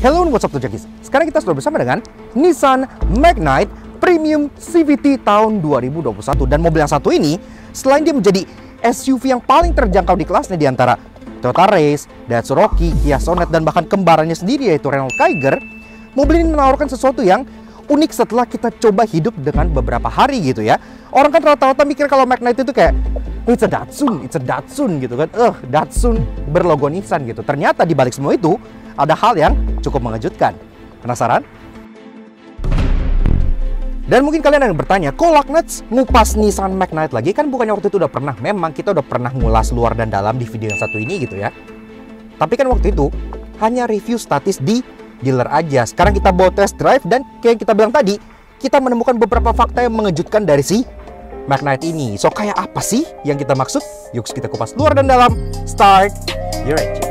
Hello and what's up to Jackies. Sekarang kita sudah bersama dengan Nissan Magnite Premium CVT tahun 2021. Dan mobil yang satu ini, selain dia menjadi SUV yang paling terjangkau di kelasnya di antara Toyota Race, Daihatsu Rocky, Kia Sonet, dan bahkan kembarannya sendiri yaitu Renault Kiger, mobil ini menawarkan sesuatu yang unik setelah kita coba hidup dengan beberapa hari gitu ya. Orang kan rata-rata mikir kalau Magnite itu kayak it's a Datsun gitu kan. Datsun berlogo Nissan gitu. Ternyata di balik semua itu ada hal yang cukup mengejutkan. Penasaran? Dan mungkin kalian yang bertanya, kok Lagnats ngupas Nissan Magnite lagi? Kan bukannya waktu itu udah pernah, memang kita udah pernah ngulas luar dan dalam di video yang satu ini gitu ya. Tapi kan waktu itu hanya review statis di dealer aja. Sekarang kita bawa test drive dan kayak yang kita bilang tadi, kita menemukan beberapa fakta yang mengejutkan dari si Magnite ini. So kayak apa sih yang kita maksud? Yuk kita kupas luar dan dalam. Start your engine.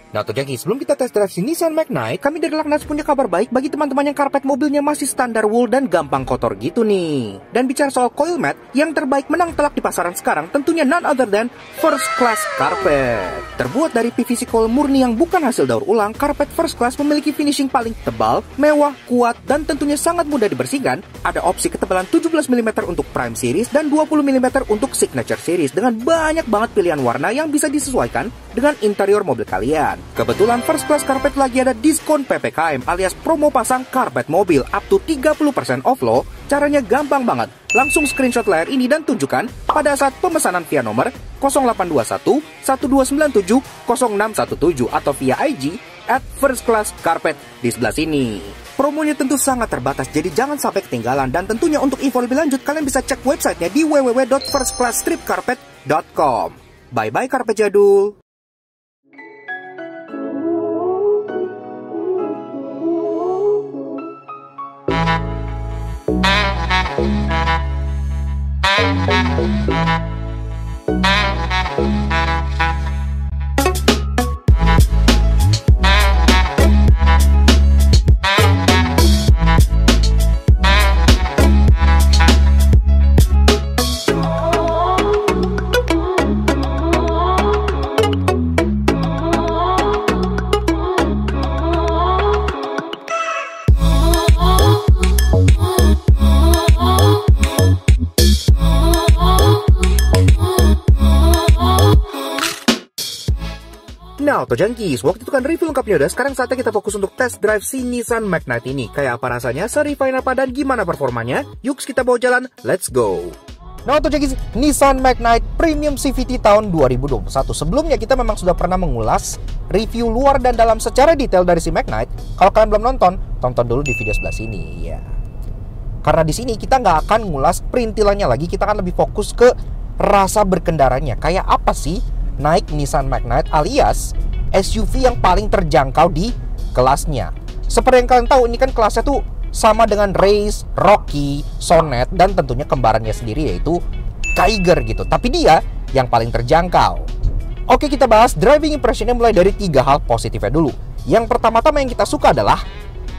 Nah tuh Jackie, sebelum kita test drive si Nissan Magnite, kami dari Lagnats punya kabar baik bagi teman-teman yang karpet mobilnya masih standar wool dan gampang kotor gitu nih. Dan bicara soal coil mat, yang terbaik menang telak di pasaran sekarang tentunya none other than First Class Carpet. Terbuat dari PVC coil murni yang bukan hasil daur ulang, karpet First Class memiliki finishing paling tebal, mewah, kuat, dan tentunya sangat mudah dibersihkan. Ada opsi ketebalan 17 mm untuk Prime Series dan 20 mm untuk Signature Series dengan banyak banget pilihan warna yang bisa disesuaikan dengan interior mobil kalian. Kebetulan First Class Carpet lagi ada diskon PPKM alias promo pasang karpet mobil up to 30% off loh. Caranya gampang banget. Langsung screenshot layar ini dan tunjukkan pada saat pemesanan via nomor 0821 1297 0617 atau via IG @firstclasscarpet di sebelah sini. Promonya tentu sangat terbatas, jadi jangan sampai ketinggalan. Dan tentunya untuk info lebih lanjut, kalian bisa cek websitenya di www.firstclassstripcarpet.com. Bye-bye karpet jadul. Nah, Auto Junkies, waktu itu kan review lengkapnya udah. Sekarang saatnya kita fokus untuk test drive si Nissan Magnite ini. Kayak apa rasanya, se-refine apa, dan gimana performanya? Yuk kita bawa jalan, let's go! Nah, Auto Junkies, Nissan Magnite Premium CVT tahun 2021. Sebelumnya kita memang sudah pernah mengulas review luar dan dalam secara detail dari si Magnite. Kalau kalian belum nonton, tonton dulu di video sebelah sini ya. Karena di sini kita nggak akan ngulas perintilannya lagi, kita akan lebih fokus ke rasa berkendaranya. Kayak apa sih naik Nissan Magnite alias SUV yang paling terjangkau di kelasnya. Seperti yang kalian tahu, ini kan kelasnya tuh sama dengan Race, Rocky, Sonet, dan tentunya kembarannya sendiri yaitu Kiger gitu. Tapi dia yang paling terjangkau. Oke, kita bahas driving impressionnya mulai dari 3 hal positifnya dulu. Yang pertama-tama yang kita suka adalah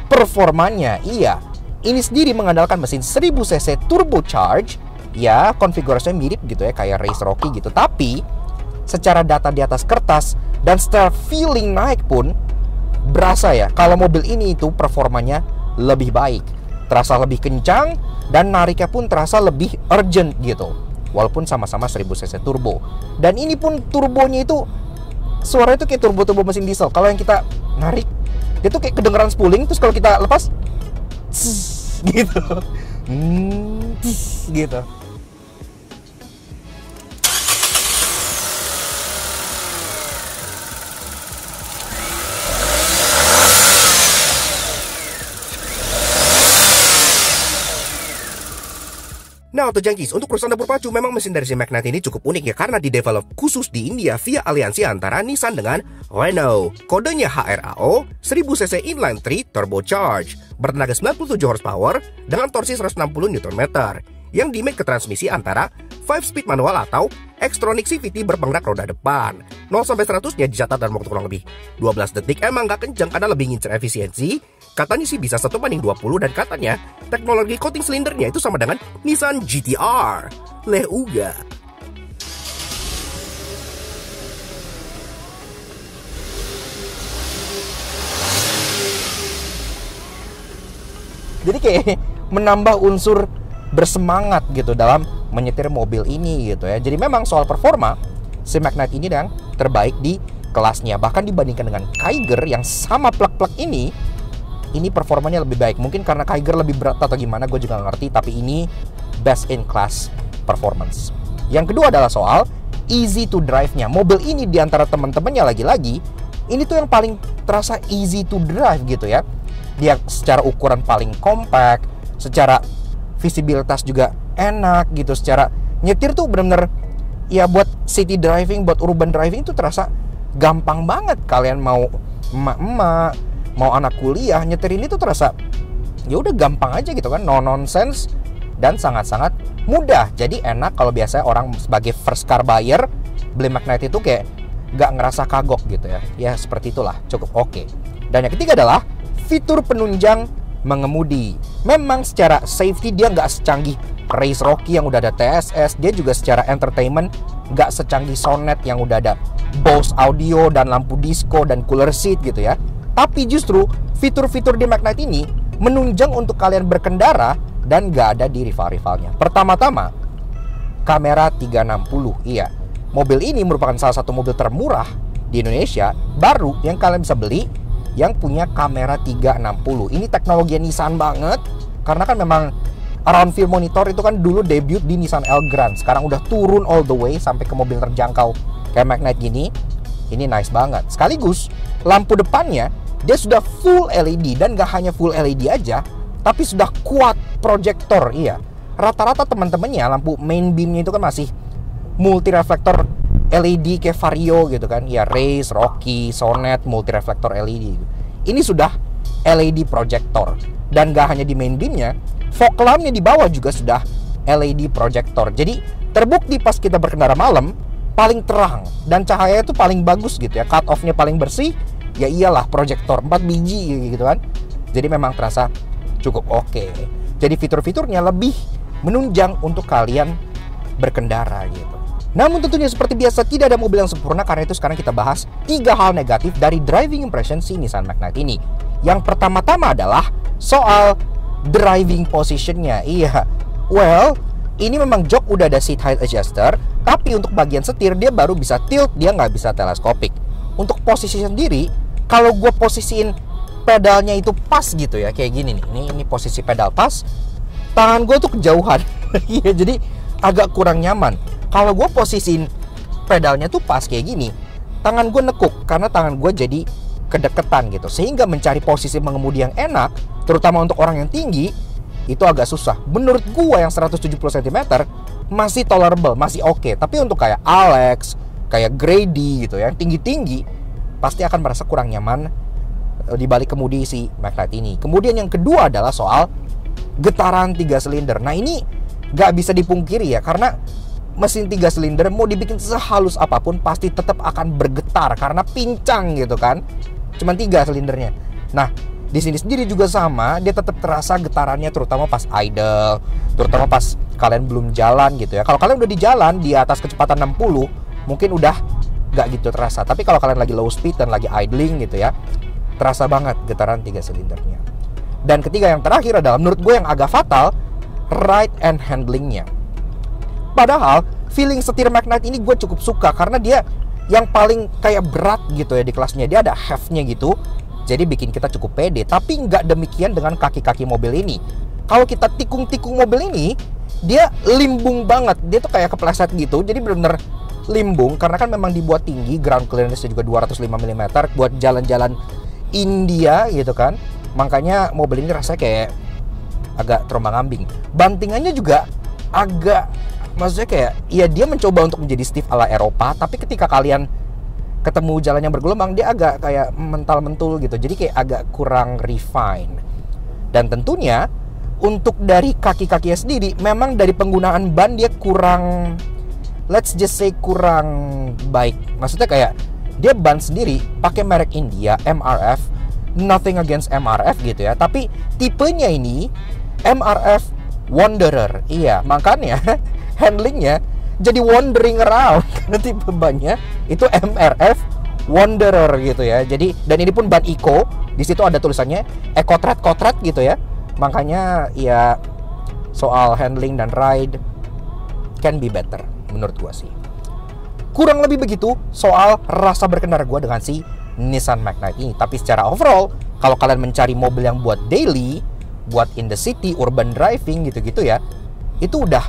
performanya. Iya, ini sendiri mengandalkan mesin 1000cc turbocharge. Ya, konfigurasinya mirip gitu ya, kayak Race Rocky gitu. Tapi secara data di atas kertas dan secara feeling naik pun berasa ya kalau mobil ini itu performanya lebih baik, terasa lebih kencang, dan nariknya pun terasa lebih urgent gitu, walaupun sama-sama 1000cc turbo. Dan ini pun turbonya itu suaranya itu kayak turbo mesin diesel. Kalau yang kita narik dia tuh kayak kedengeran spooling, terus kalau kita lepas gitu gitu. Nah, Auto Junkies, untuk urusan dapur pacu, memang mesin dari si Magnite ini cukup unik ya, karena di-develop khusus di India via aliansi antara Nissan dengan Renault. Kodenya HRAO, 1000cc inline 3 turbocharge, bertenaga 97 horsepower dengan torsi 160 Nm, yang dimake ke transmisi antara 5-speed manual atau Xtronic CVT berpenggerak roda depan. 0-100-nya dicatat dalam waktu kurang lebih 12 detik. Emang gak kencang karena lebih ngincer efisiensi. Katanya sih bisa 1:20 dan katanya teknologi coating silindernya itu sama dengan Nissan GT-R. Leh uga. Jadi kayak menambah unsur bersemangat gitu dalam menyetir mobil ini gitu ya. Jadi memang soal performa, si Magnite ini yang terbaik di kelasnya. Bahkan dibandingkan dengan Kiger yang sama plug-plug ini performanya lebih baik. Mungkin karena Kiger lebih berat atau gimana, gue juga gak ngerti. Tapi ini best in class performance. Yang kedua adalah soal easy to drive-nya. Mobil ini diantara teman-temannya lagi-lagi, ini tuh yang paling terasa easy to drive gitu ya. Dia secara ukuran paling compact, secara visibilitas juga enak gitu, secara nyetir tuh bener-bener ya buat city driving, buat urban driving tuh terasa gampang banget. Kalian mau emak-emak, mau anak kuliah, nyetir ini tuh terasa ya udah gampang aja gitu kan, no nonsense dan sangat-sangat mudah. Jadi enak kalau biasanya orang sebagai first car buyer beli Magnite itu kayak gak ngerasa kagok gitu ya. Ya seperti itulah, cukup oke. Dan yang ketiga adalah fitur penunjang mengemudi. Memang secara safety dia nggak secanggih Race Rocky yang udah ada TSS. Dia juga secara entertainment nggak secanggih Sonet yang udah ada Bose audio dan lampu disco dan cooler seat gitu ya. Tapi justru fitur-fitur di Magnite ini menunjang untuk kalian berkendara dan nggak ada di rival-rivalnya. Pertama-tama, kamera 360. Iya, mobil ini merupakan salah satu mobil termurah di Indonesia baru yang kalian bisa beli yang punya kamera 360. Ini teknologi Nissan banget, karena kan memang around view monitor itu kan dulu debut di Nissan Elgrand. Sekarang udah turun all the way sampai ke mobil terjangkau kayak Magnite gini. Ini nice banget. Sekaligus lampu depannya dia sudah full LED, dan gak hanya full LED aja, tapi sudah kuat proyektor. Iya, rata-rata teman-temannya lampu main beamnya itu kan masih multi reflektor LED kayak Vario gitu kan. Ya Race, Rocky, Sonet, multi reflektor LED. Ini sudah LED projector. Dan gak hanya di main beamnya, fog lampnya di bawah juga sudah LED projector. Jadi terbukti pas kita berkendara malam paling terang dan cahaya itu paling bagus gitu ya. Cut off-nya paling bersih. Ya iyalah, projector 4 biji gitu kan. Jadi memang terasa cukup oke. Jadi fitur-fiturnya lebih menunjang untuk kalian berkendara gitu. Namun tentunya seperti biasa tidak ada mobil yang sempurna, karena itu sekarang kita bahas 3 hal negatif dari driving impression si Nissan Magnite ini. Yang pertama-tama adalah soal driving positionnya. Iya, well, ini memang jok udah ada seat height adjuster, tapi untuk bagian setir dia baru bisa tilt, dia nggak bisa teleskopik. Untuk posisi sendiri, kalau gue posisiin pedalnya itu pas gitu ya, kayak gini nih, ini posisi pedal pas, tangan gue tuh kejauhan. Iya, jadi agak kurang nyaman. Kalau gue posisiin pedalnya tuh pas kayak gini, tangan gue nekuk karena tangan gue jadi kedeketan gitu, sehingga mencari posisi mengemudi yang enak, terutama untuk orang yang tinggi, itu agak susah. Menurut gue yang 170 cm masih tolerable, masih oke. Tapi untuk kayak Alex, kayak Grady gitu ya, yang tinggi-tinggi, pasti akan merasa kurang nyaman di balik kemudi si Magnite ini. Kemudian yang kedua adalah soal getaran 3 silinder. Nah ini gak bisa dipungkiri ya, karena mesin 3 silinder mau dibikin sehalus apapun pasti tetap akan bergetar karena pincang gitu kan. Cuman 3 silindernya. Nah, di sini sendiri juga sama, dia tetap terasa getarannya terutama pas idle, terutama pas kalian belum jalan gitu ya. Kalau kalian udah di jalan di atas kecepatan 60, mungkin udah gak gitu terasa. Tapi kalau kalian lagi low speed dan lagi idling gitu ya, terasa banget getaran 3 silindernya. Dan ketiga yang terakhir adalah menurut gue yang agak fatal, ride and handlingnya. Padahal feeling setir Magnite ini gue cukup suka karena dia yang paling kayak berat gitu ya di kelasnya. Dia ada heft-nya gitu, jadi bikin kita cukup pede. Tapi nggak demikian dengan kaki-kaki mobil ini. Kalau kita tikung-tikung mobil ini, dia limbung banget. Dia tuh kayak kepleset gitu, jadi bener-bener limbung. Karena kan memang dibuat tinggi, ground clearance-nya juga 205 mm buat jalan-jalan India gitu kan. Makanya mobil ini rasanya kayak agak terombang-ambing. Bantingannya juga agak, maksudnya kayak, ya dia mencoba untuk menjadi stiff ala Eropa, tapi ketika kalian ketemu jalan yang bergelombang, dia agak kayak mental-mentul gitu. Jadi kayak agak kurang refine. Dan tentunya untuk dari kaki-kakinya sendiri, memang dari penggunaan ban dia kurang, let's just say kurang baik. Maksudnya kayak dia ban sendiri pakai merek India, MRF, nothing against MRF gitu ya, tapi tipenya ini MRF Wanderer. Iya, makanya handlingnya jadi wandering around karena tipe bannya itu MRF Wanderer gitu ya. Jadi, dan ini pun ban Eco. Di situ ada tulisannya Eco Tread gitu ya. Makanya ya soal handling dan ride can be better menurut gua sih. Kurang lebih begitu soal rasa berkendara gua dengan si Nissan Magnite ini. Tapi secara overall, kalau kalian mencari mobil yang buat daily, buat in the city, urban driving gitu-gitu ya, itu udah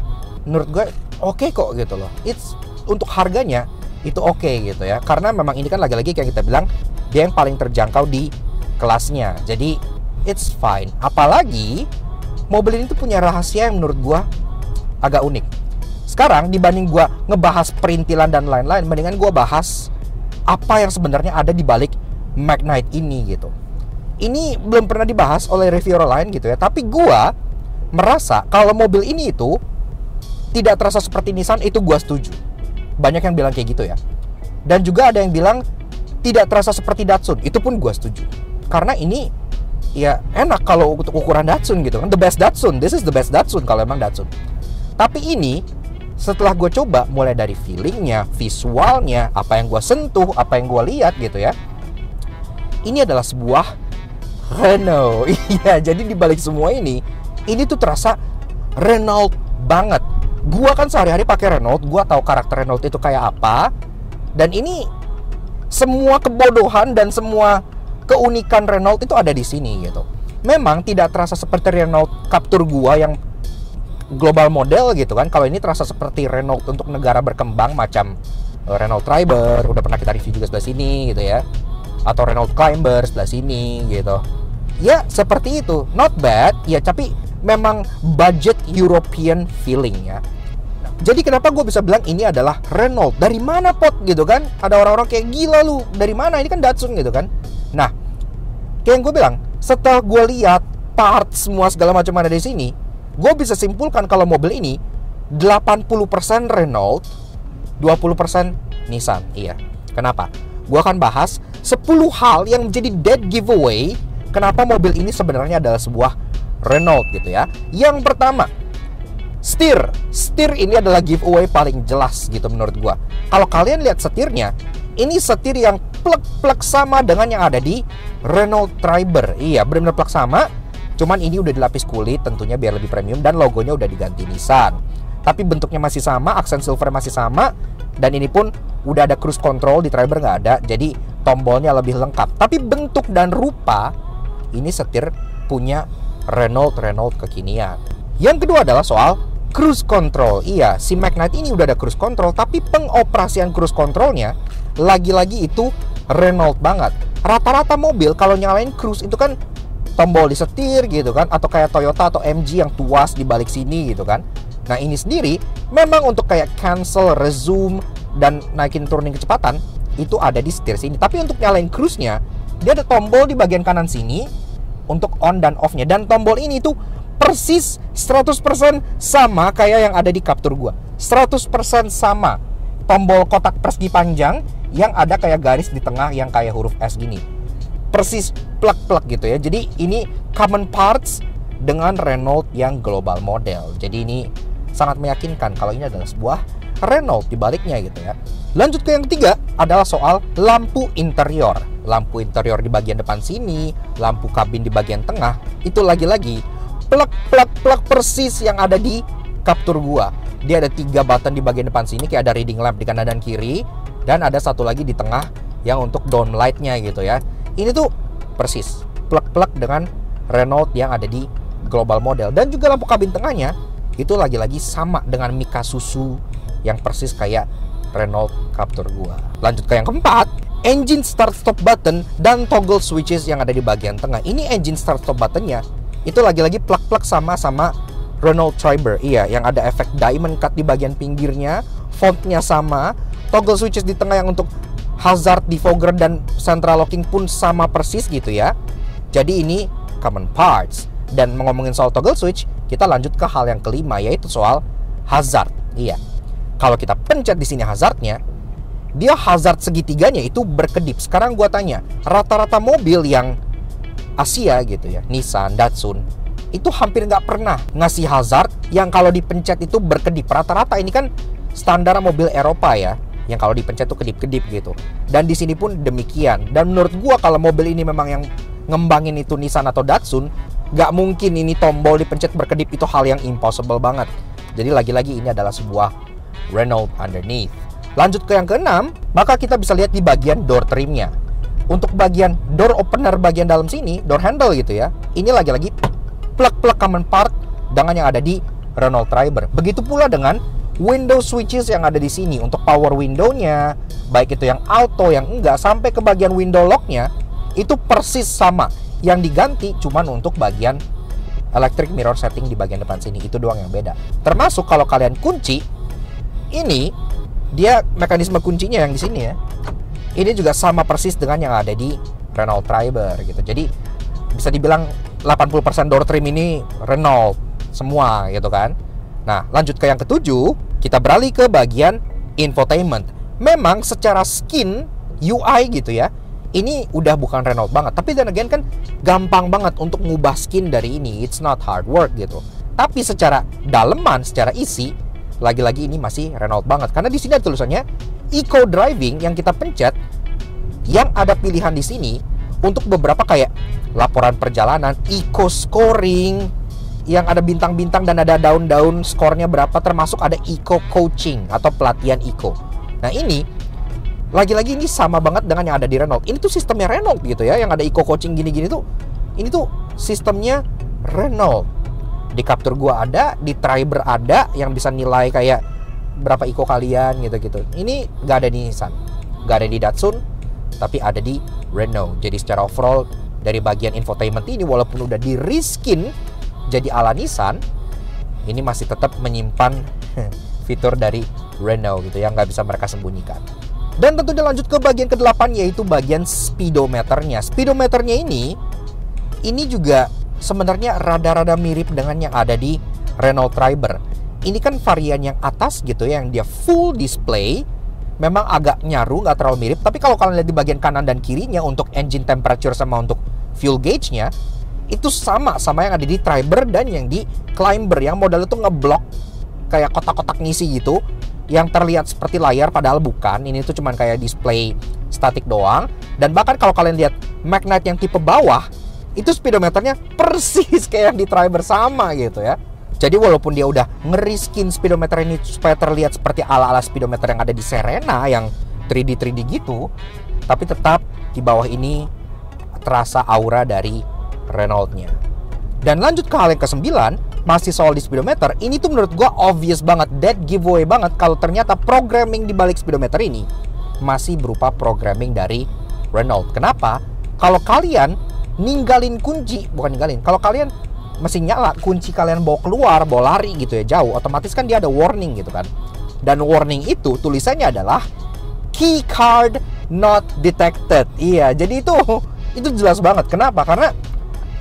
menurut gue oke kok gitu loh. It's untuk harganya itu oke gitu ya. Karena memang ini kan lagi-lagi kayak kita bilang, dia yang paling terjangkau di kelasnya. Jadi it's fine. Apalagi mobil ini tuh punya rahasia yang menurut gue agak unik. Sekarang dibanding gue ngebahas perintilan dan lain-lain, mendingan gue bahas apa yang sebenarnya ada di balik Magnite ini gitu. Ini belum pernah dibahas oleh reviewer lain gitu ya. Tapi gua merasa kalau mobil ini itu tidak terasa seperti Nissan, itu gua setuju. Banyak yang bilang kayak gitu ya. Dan juga ada yang bilang tidak terasa seperti Datsun. Itu pun gua setuju. Karena ini ya enak kalau untuk ukuran Datsun gitu kan. The best Datsun. This is the best Datsun kalau emang Datsun. Tapi ini setelah gue coba, mulai dari feelingnya, visualnya, apa yang gue sentuh, apa yang gue lihat gitu ya, ini adalah sebuah Renault. Iya, jadi dibalik semua ini tuh terasa Renault banget. Gua kan sehari-hari pakai Renault, gua tahu karakter Renault itu kayak apa. Dan ini semua kebodohan dan semua keunikan Renault itu ada di sini gitu. Memang tidak terasa seperti Renault Captur gua yang global model gitu kan. Kalau ini terasa seperti Renault untuk negara berkembang macam Renault Triber, udah pernah kita review juga sebelah sini gitu ya. Atau Renault Climber sebelah sini gitu. Ya seperti itu, not bad ya, tapi memang budget European feeling ya. Jadi kenapa gue bisa bilang ini adalah Renault? Dari mana pot gitu kan? Ada orang-orang kayak gila lu, dari mana? Ini kan Datsun gitu kan. Nah, kayak yang gue bilang, setelah gue lihat parts semua segala macam ada di sini, gue bisa simpulkan kalau mobil ini 80% Renault, 20% Nissan. Iya. Kenapa? Gue akan bahas 10 hal yang menjadi dead giveaway kenapa mobil ini sebenarnya adalah sebuah Renault gitu ya. Yang pertama, setir. Setir ini adalah giveaway paling jelas gitu menurut gua. Kalau kalian lihat setirnya, ini setir yang plek-plek sama dengan yang ada di Renault Triber. Iya, benar-benar plek sama. Cuman ini udah dilapis kulit tentunya biar lebih premium dan logonya udah diganti Nissan. Tapi bentuknya masih sama, aksen silver masih sama. Dan ini pun udah ada cruise control, di Triber nggak ada. Jadi tombolnya lebih lengkap. Tapi bentuk dan rupa ini setir punya Renault kekinian. Yang kedua adalah soal cruise control. Iya, si Magnite ini udah ada cruise control, tapi pengoperasian cruise controlnya lagi-lagi itu Renault banget. Rata-rata mobil kalau nyalain cruise itu kan tombol di setir gitu kan, atau kayak Toyota atau MG yang tuas di balik sini gitu kan. Nah ini sendiri memang untuk kayak cancel, resume, dan naikin turunin kecepatan itu ada di setir sini. Tapi untuk nyalain cruise-nya, dia ada tombol di bagian kanan sini untuk on dan off-nya. Dan tombol ini tuh persis 100% sama kayak yang ada di Captur gua. 100% sama. Tombol kotak persegi panjang yang ada kayak garis di tengah yang kayak huruf S gini. Persis plek-plek gitu ya. Jadi ini common parts dengan Renault yang global model. Jadi ini sangat meyakinkan kalau ini adalah sebuah Renault di baliknya gitu ya. Lanjut ke yang ketiga adalah soal lampu interior. Lampu interior di bagian depan sini, lampu kabin di bagian tengah, itu lagi-lagi plek persis yang ada di Captur gua. Dia ada 3 button di bagian depan sini, kayak ada reading lamp di kanan dan kiri, dan ada satu lagi di tengah yang untuk down light-nya gitu ya. Ini tuh persis plek dengan Renault yang ada di global model. Dan juga lampu kabin tengahnya itu lagi-lagi sama dengan Mika Suzu yang persis kayak Renault Captur gua. Lanjut ke yang keempat, engine start stop button dan toggle switches yang ada di bagian tengah. Ini engine start stop buttonnya itu lagi-lagi plek sama Renault Triber. Iya, yang ada efek diamond cut di bagian pinggirnya, fontnya sama, toggle switches di tengah yang untuk hazard, defogger, dan central locking pun sama persis gitu ya. Jadi ini common parts. Dan ngomongin soal toggle switch, kita lanjut ke hal yang kelima, yaitu soal hazard. Iya, kalau kita pencet di sini hazardnya, dia hazard segitiganya itu berkedip. Sekarang gua tanya, rata-rata mobil yang Asia gitu ya, Nissan, Datsun, itu hampir nggak pernah ngasih hazard yang kalau dipencet itu berkedip. Rata-rata ini kan standar mobil Eropa ya, yang kalau dipencet tuh kedip-kedip gitu. Dan di sini pun demikian. Dan menurut gua kalau mobil ini memang yang ngembangin itu Nissan atau Datsun, nggak mungkin ini tombol dipencet berkedip, itu hal yang impossible banget. Jadi lagi-lagi ini adalah sebuah Renault underneath. Lanjut ke yang keenam, maka kita bisa lihat di bagian door trimnya. Untuk bagian door opener bagian dalam sini, door handle gitu ya, ini lagi-lagi plug-plug common part dengan yang ada di Renault Triber. Begitu pula dengan window switches yang ada di sini untuk power window-nya, baik itu yang auto, yang enggak, sampai ke bagian window lock-nya, itu persis sama. Yang diganti cuman untuk bagian electric mirror setting di bagian depan sini, itu doang yang beda. Termasuk kalau kalian kunci, ini dia mekanisme kuncinya yang di sini ya. Ini juga sama persis dengan yang ada di Renault Triber gitu. Jadi bisa dibilang 80% door trim ini Renault semua gitu kan. Nah, lanjut ke yang ketujuh, kita beralih ke bagian infotainment. Memang secara skin UI gitu ya, ini udah bukan Renault banget. Tapi dan again kan gampang banget untuk ngubah skin dari ini. It's not hard work gitu. Tapi secara daleman, secara isi, lagi-lagi ini masih Renault banget. Karena di sini ada tulisannya Eco Driving yang kita pencet, yang ada pilihan di sini untuk beberapa kayak laporan perjalanan, Eco Scoring, yang ada bintang-bintang dan ada daun-daun skornya berapa, termasuk ada Eco Coaching atau pelatihan Eco. Nah ini lagi-lagi ini sama banget dengan yang ada di Renault. Ini tuh sistemnya Renault gitu ya, yang ada Eco Coaching gini-gini tuh. Ini tuh sistemnya Renault. Di Captur gua ada, di Triber ada yang bisa nilai kayak berapa Eco kalian gitu-gitu. Ini gak ada di Nissan, gak ada di Datsun, tapi ada di Renault. Jadi secara overall dari bagian infotainment ini, walaupun udah di reskin jadi ala Nissan, ini masih tetap menyimpan fitur dari Renault gitu yang nggak bisa mereka sembunyikan. Dan tentunya lanjut ke bagian ke-8, yaitu bagian speedometernya. Speedometernya ini juga sebenarnya rada-rada mirip dengan yang ada di Renault Triber. Ini kan varian yang atas gitu ya, yang dia full display. Memang agak nyaru, nggak terlalu mirip. Tapi kalau kalian lihat di bagian kanan dan kirinya untuk engine temperature sama untuk fuel gauge-nya, itu sama yang ada di Triber dan yang di Climber, yang modalnya tuh ngeblok kayak kotak-kotak ngisi gitu, yang terlihat seperti layar padahal bukan. Ini tuh cuman kayak display statik doang. Dan bahkan kalau kalian lihat Magnite yang tipe bawah, itu speedometernya persis kayak yang di Triber, sama gitu ya. Jadi walaupun dia udah ngeriskin speedometer ini supaya terlihat seperti ala-ala speedometer yang ada di Serena yang 3D gitu, tapi tetap di bawah ini terasa aura dari Renault-nya. Dan lanjut ke hal yang ke-9, masih soal di speedometer. Ini tuh menurut gua obvious banget, dead giveaway banget kalau ternyata programming di balik speedometer ini masih berupa programming dari Renault. Kenapa? Kalau kalian ninggalin kunci, bukan ninggalin, kalau kalian mesin nyala, kunci kalian bawa keluar, bawa lari gitu ya jauh, otomatis kan dia ada warning gitu kan. Dan warning itu tulisannya adalah key card not detected. Iya, jadi itu jelas banget. Kenapa? Karena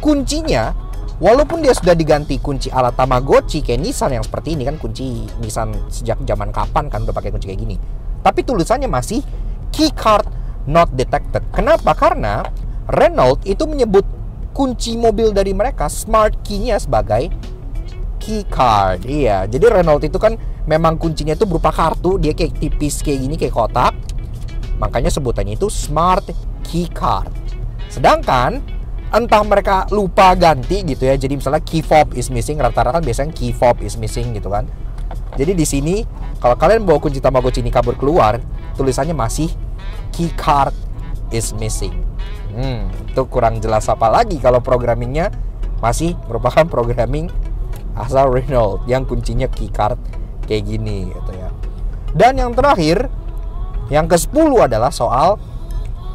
kuncinya, walaupun dia sudah diganti kunci ala Tamagotchi kayak Nissan yang seperti ini kan, kunci Nissan sejak zaman kapan kan udah pakai kunci kayak gini, tapi tulisannya masih key card not detected. Kenapa? Karena Renault itu menyebut kunci mobil dari mereka, smart key-nya, sebagai key card. Iya, jadi Renault itu kan memang kuncinya itu berupa kartu, dia kayak tipis kayak gini, kayak kotak. Makanya sebutannya itu smart key card. Sedangkan entah mereka lupa ganti gitu ya. Jadi misalnya key fob is missing, rata-rata biasanya key fob is missing gitu kan. Jadi di sini kalau kalian bawa kunci Tamagotchi ini kabur keluar, tulisannya masih key card is missing. Itu kurang jelas apa lagi kalau programmingnya masih merupakan programming asal Renault yang kuncinya key card kayak gini gitu ya. Dan yang terakhir, yang ke-10 adalah soal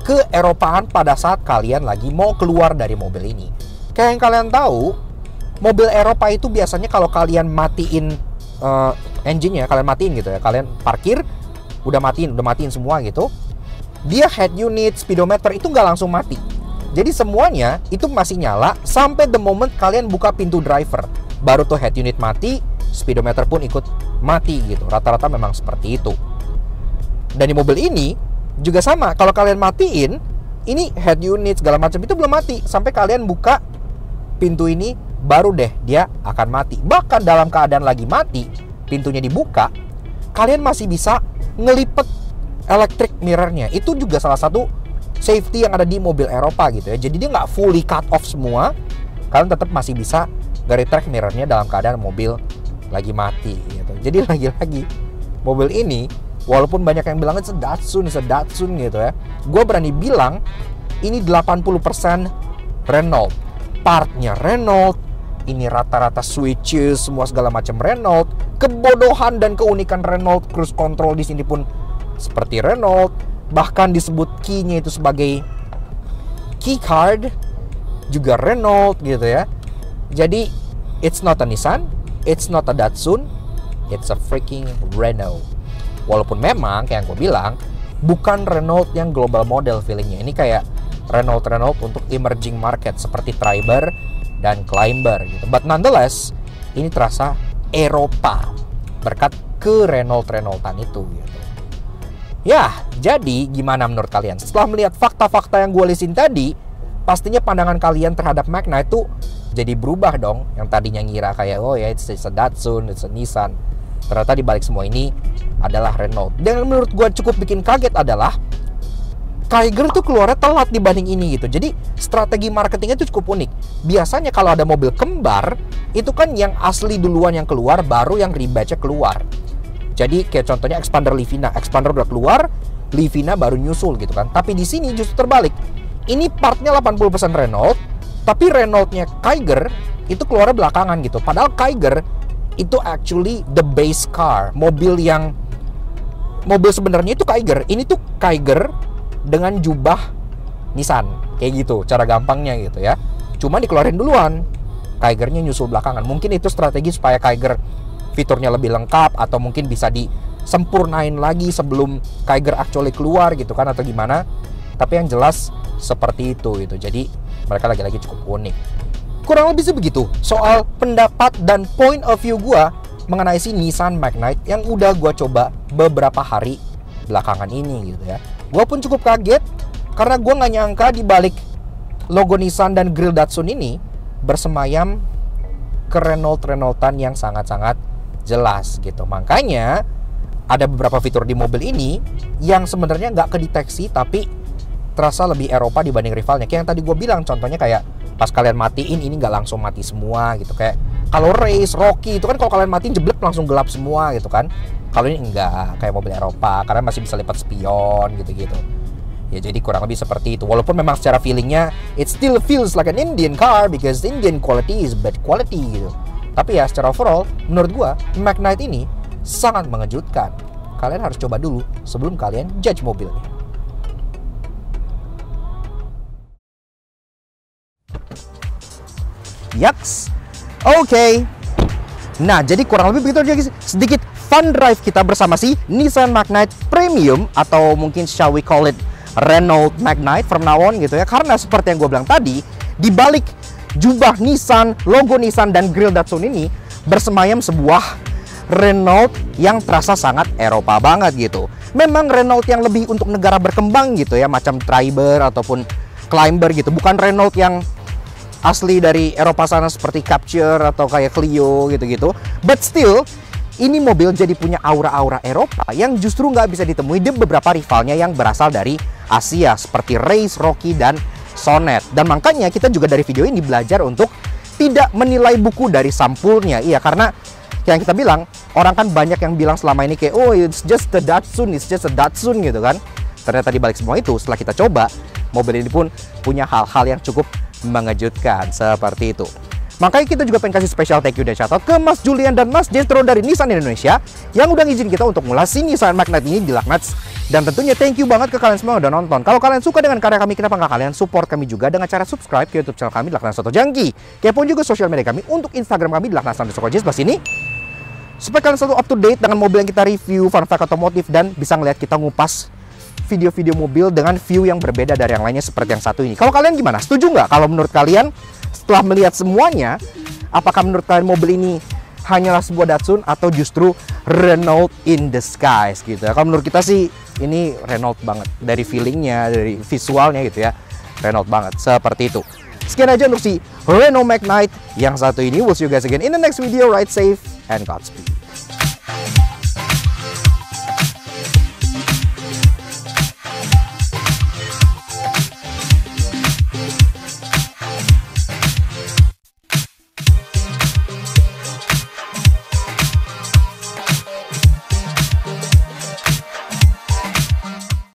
keeropaan pada saat kalian lagi mau keluar dari mobil ini. Kayak yang kalian tahu, mobil Eropa itu biasanya kalau kalian matiin engine-nya, kalian matiin gitu ya, kalian parkir, udah matiin semua gitu, dia head unit, speedometer itu nggak langsung mati. Jadi semuanya itu masih nyala sampai the moment kalian buka pintu driver, baru tuh head unit mati, speedometer pun ikut mati gitu. Rata-rata memang seperti itu. Dan di mobil ini juga sama, kalau kalian matiin, ini head unit segala macam itu belum mati. Sampai kalian buka pintu ini, baru deh dia akan mati. Bahkan dalam keadaan lagi mati, pintunya dibuka, kalian masih bisa ngelipet electric mirrornya. Itu juga salah satu safety yang ada di mobil Eropa gitu ya. Jadi dia nggak fully cut off semua, kalian tetap masih bisa nge-retract mirrornya dalam keadaan mobil lagi mati gitu. Jadi lagi-lagi mobil ini, walaupun banyak yang bilang it's a Datsun gitu ya, gue berani bilang ini 80% Renault. Partnya Renault, ini rata-rata switches, semua segala macam Renault. Kebodohan dan keunikan Renault, cruise control di sini pun seperti Renault. Bahkan disebut key-nya itu sebagai key card, juga Renault gitu ya. Jadi it's not a Nissan, it's not a Datsun, it's a freaking Renault. Walaupun memang kayak yang gue bilang, bukan Renault yang global model feelingnya. Ini kayak Renault untuk emerging market seperti Triber dan Climber gitu. But nonetheless, ini terasa Eropa berkat ke Renaultan itu gitu. Ya, jadi gimana menurut kalian? Setelah melihat fakta-fakta yang gue listin tadi, pastinya pandangan kalian terhadap Magna itu jadi berubah dong. Yang tadinya ngira kayak, oh ya it's a Datsun, it's a Nissan. Ternyata dibalik semua ini adalah Renault. Dan menurut gue cukup bikin kaget adalah Kiger tuh keluarnya telat dibanding ini gitu. Jadi strategi marketingnya tuh cukup unik. Biasanya kalau ada mobil kembar, itu kan yang asli duluan yang keluar, baru yang rebatch-nya keluar. Jadi kayak contohnya Expander Livina, Expander udah keluar, Livina baru nyusul gitu kan. Tapi di sini justru terbalik. Ini partnya 80% Renault, tapi Renault-nya Kiger itu keluarnya belakangan gitu. Padahal Kiger itu actually the base car, mobil sebenarnya itu Kiger. Ini tuh Kiger dengan jubah Nissan, kayak gitu cara gampangnya gitu ya. Cuma dikeluarin duluan, Kigernya nyusul belakangan. Mungkin itu strategi supaya Kiger fiturnya lebih lengkap, atau mungkin bisa disempurnain lagi sebelum Kiger actually keluar gitu kan, atau gimana. Tapi yang jelas seperti itu gitu. Jadi mereka lagi-lagi cukup unik. Kurang lebih begitu soal pendapat dan point of view gue mengenai si Nissan Magnite yang udah gue coba beberapa hari belakangan ini gitu ya. Gue pun cukup kaget karena gue gak nyangka di balik logo Nissan dan grill Datsun ini bersemayam ke Renaultan yang sangat-sangat jelas gitu. Makanya ada beberapa fitur di mobil ini yang sebenarnya gak kedeteksi tapi terasa lebih Eropa dibanding rivalnya. Kayak yang tadi gue bilang, contohnya kayak pas kalian matiin ini gak langsung mati semua gitu. Kayak kalau race, Rocky itu kan kalau kalian matiin jeblek langsung gelap semua gitu kan. Kalau ini enggak, kayak mobil Eropa, karena masih bisa lipat spion gitu-gitu. Ya jadi kurang lebih seperti itu. Walaupun memang secara feelingnya it still feels like an Indian car because Indian quality is bad quality gitu. Tapi ya secara overall menurut gua Magnite ini sangat mengejutkan. Kalian harus coba dulu sebelum kalian judge mobilnya. Yaks. Oke. Nah, jadi kurang lebih begitu aja guys. Sedikit fun drive kita bersama si Nissan Magnite Premium, atau mungkin shall we call it Renault Magnite from now on gitu ya. Karena seperti yang gue bilang tadi, di balik jubah Nissan, logo Nissan dan grill Datsun ini bersemayam sebuah Renault yang terasa sangat Eropa banget gitu. Memang Renault yang lebih untuk negara berkembang gitu ya, macam Triber ataupun Climber gitu. Bukan Renault yang asli dari Eropa sana seperti Capture atau kayak Clio gitu-gitu. But still, ini mobil jadi punya aura-aura Eropa yang justru nggak bisa ditemui di beberapa rivalnya yang berasal dari Asia seperti Race, Rocky, dan Sonet. Dan makanya kita juga dari video ini belajar untuk tidak menilai buku dari sampulnya. Iya, karena yang kita bilang, orang kan banyak yang bilang selama ini kayak, oh it's just a Datsun gitu kan. Ternyata di balik semua itu, setelah kita coba, mobil ini pun punya hal-hal yang cukup mengejutkan seperti itu. Makanya kita juga pengen kasih special thank you dan shoutout ke Mas Julian dan Mas Jestro dari Nissan Indonesia yang udah ngizin kita untuk ngulas si Nissan Magnite ini di Laknats. Dan tentunya thank you banget ke kalian semua yang udah nonton. Kalau kalian suka dengan karya kami, kenapa nggak kalian support kami juga dengan cara subscribe ke YouTube channel kami di Laknats Auto Jangki. Kepoin juga sosial media kami untuk Instagram kami di Laknats_Jazz ini, supaya kalian selalu up to date dengan mobil yang kita review, fun fact otomotif, dan bisa ngeliat kita ngupas video-video mobil dengan view yang berbeda dari yang lainnya seperti yang satu ini. Kalau kalian gimana? Setuju nggak? Kalau menurut kalian setelah melihat semuanya, apakah menurut kalian mobil ini hanyalah sebuah Datsun atau justru Renault in the skies gitu ya. Kalau menurut kita sih ini Renault banget, dari feelingnya, dari visualnya gitu ya, Renault banget, seperti itu. Sekian aja untuk si Renault Magnite yang satu ini. We'll see you guys again in the next video. Ride safe and Godspeed.